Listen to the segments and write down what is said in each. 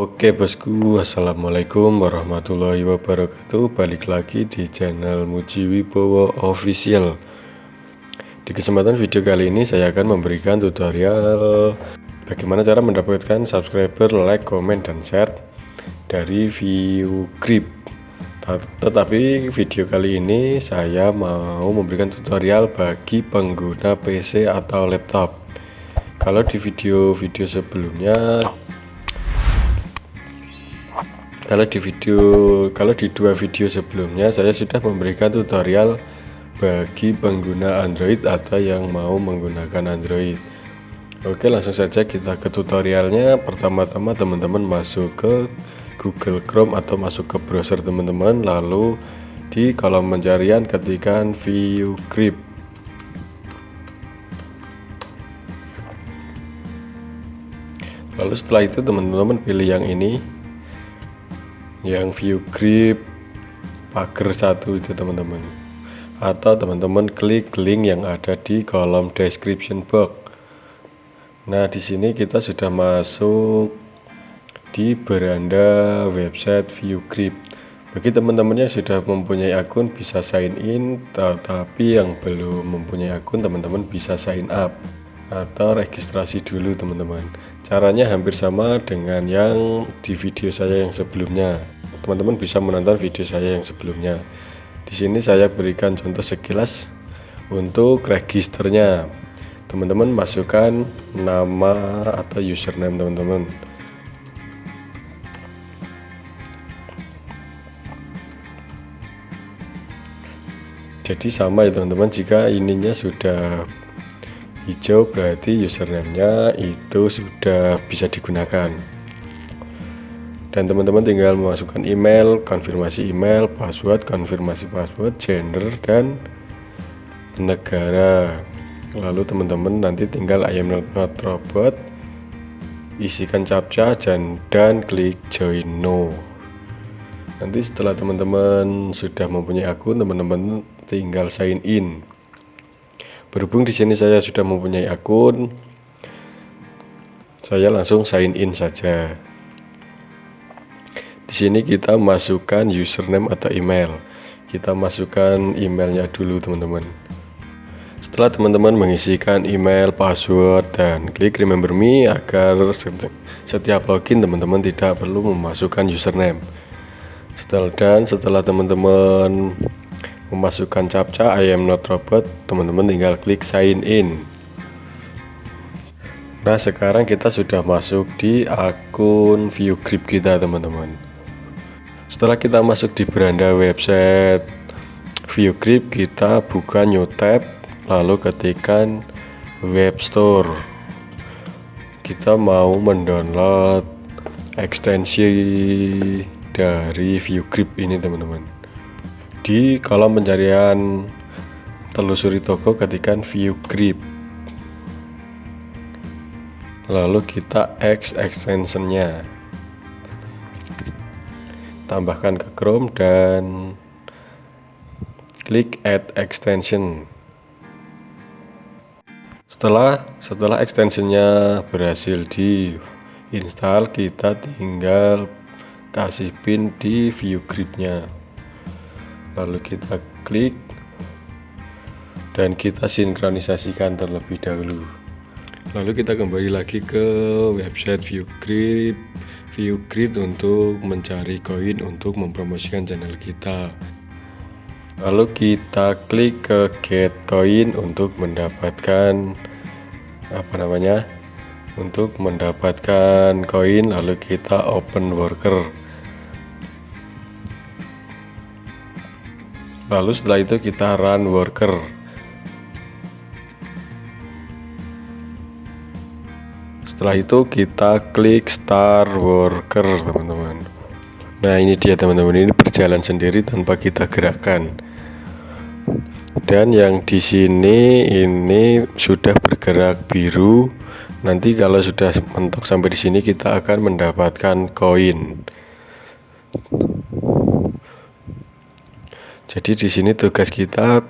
Oke bosku, assalamualaikum warahmatullahi wabarakatuh. Balik lagi di channel Muji Wibowo Official. Di kesempatan video kali ini saya akan memberikan tutorial bagaimana cara mendapatkan subscriber, like, komen, dan share dari ViewGrip. Tetapi video kali ini saya mau memberikan tutorial bagi pengguna PC atau laptop. Kalau di video-video sebelumnya, kalau di dua video sebelumnya saya sudah memberikan tutorial bagi pengguna Android atau yang mau menggunakan Android. Oke, langsung saja kita ke tutorialnya. Pertama-tama teman-teman masuk ke Google Chrome atau masuk ke browser teman-teman, lalu di kolom pencarian ketikkan ViewGrip. Lalu setelah itu teman-teman pilih yang ini, yang ViewGrip pagar 1 itu teman-teman, atau teman-teman klik link yang ada di kolom description box. Nah, di sini kita sudah masuk di beranda website ViewGrip. Bagi teman-teman yang sudah mempunyai akun bisa sign in, tetapi yang belum mempunyai akun teman-teman bisa sign up atau registrasi dulu teman-teman. Caranya hampir sama dengan yang di video saya yang sebelumnya. Teman-teman bisa menonton video saya yang sebelumnya. Di sini saya berikan contoh sekilas untuk registernya. Teman-teman masukkan nama atau username teman-teman. Jadi sama ya teman-teman, jika ininya sudah hijau berarti username-nya itu sudah bisa digunakan. Dan teman-teman tinggal memasukkan email, konfirmasi email, password, konfirmasi password, gender, dan negara. Lalu teman-teman nanti tinggal I am not robot, isikan captcha dan klik join now. Nanti setelah teman-teman sudah mempunyai akun, teman-teman tinggal sign in. Berhubung di sini saya sudah mempunyai akun, saya langsung sign in saja. Di sini kita masukkan username atau email. Kita masukkan emailnya dulu teman-teman. Setelah teman-teman mengisikan email, password, dan klik remember me agar setiap login teman-teman tidak perlu memasukkan username. Setelah teman-teman memasukkan captcha I am not robot, teman-teman tinggal klik sign in. Nah, sekarang kita sudah masuk di akun ViewGrip kita teman-teman. Setelah kita masuk di beranda website ViewGrip, kita buka new tab, lalu ketikkan web store. Kita mau mendownload ekstensi dari ViewGrip ini teman-teman. Di kolom pencarian telusuri toko ketikkan ViewGrip, lalu kita extensionnya, tambahkan ke Chrome dan klik add extension. Setelah extensionnya berhasil diinstal, kita tinggal kasih pin di ViewGripnya, lalu kita klik dan kita sinkronisasikan terlebih dahulu. Lalu kita kembali lagi ke website ViewGrip untuk mencari koin untuk mempromosikan channel kita. Lalu kita klik ke get coin untuk mendapatkan koin, lalu kita open worker. Lalu setelah itu kita run worker. Setelah itu kita klik start worker teman-teman. Nah, ini dia teman-teman, ini berjalan sendiri tanpa kita gerakkan. Dan yang di sini ini sudah bergerak biru. Nanti kalau sudah mentok sampai di sini kita akan mendapatkan koin. Jadi di sini tugas kita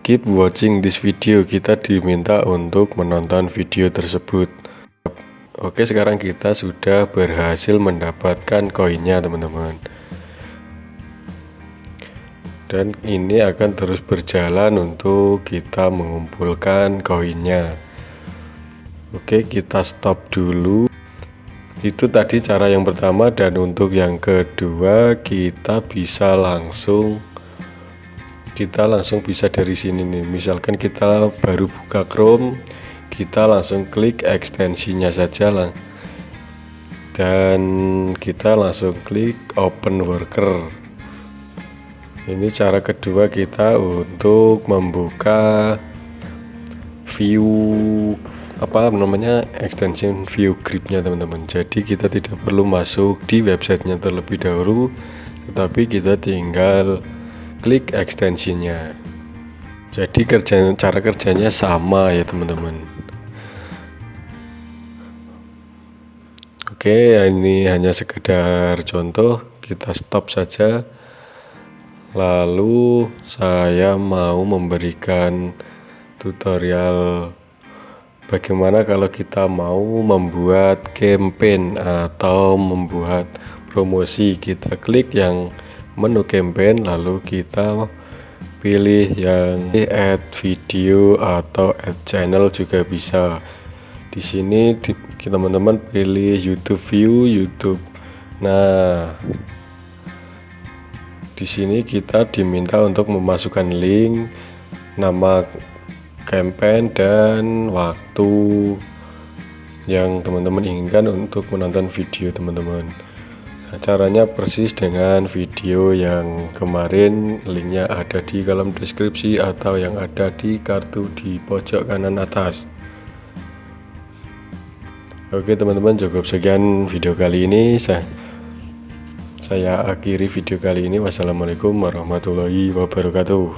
keep watching this video. Kita diminta untuk menonton video tersebut. Oke, sekarang kita sudah berhasil mendapatkan koinnya teman-teman. Dan ini akan terus berjalan untuk kita mengumpulkan koinnya. Oke, kita stop dulu. Itu tadi cara yang pertama, dan untuk yang kedua kita langsung bisa dari sini nih. Misalkan kita baru buka Chrome, kita langsung klik ekstensinya saja lah, dan kita langsung klik open worker. Ini cara kedua kita untuk membuka extension view gripnya teman-teman. Jadi kita tidak perlu masuk di websitenya terlebih dahulu, tetapi kita tinggal klik ekstensinya. Jadi cara kerjanya sama ya teman-teman. Oke, ini hanya sekedar contoh, kita stop saja. Lalu saya mau memberikan tutorial bagaimana kalau kita mau membuat campaign atau membuat promosi. Kita klik yang menu campaign, lalu kita pilih yang add video atau add channel juga bisa. Di sini teman-teman pilih YouTube view, YouTube. Nah, di sini kita diminta untuk memasukkan link, nama campaign, dan waktu yang teman-teman inginkan untuk menonton video teman-teman. Nah, caranya persis dengan video yang kemarin, linknya ada di kolom deskripsi atau yang ada di kartu di pojok kanan atas. Oke teman-teman, cukup sekian video kali ini. Saya akhiri video kali ini. Wassalamualaikum warahmatullahi wabarakatuh.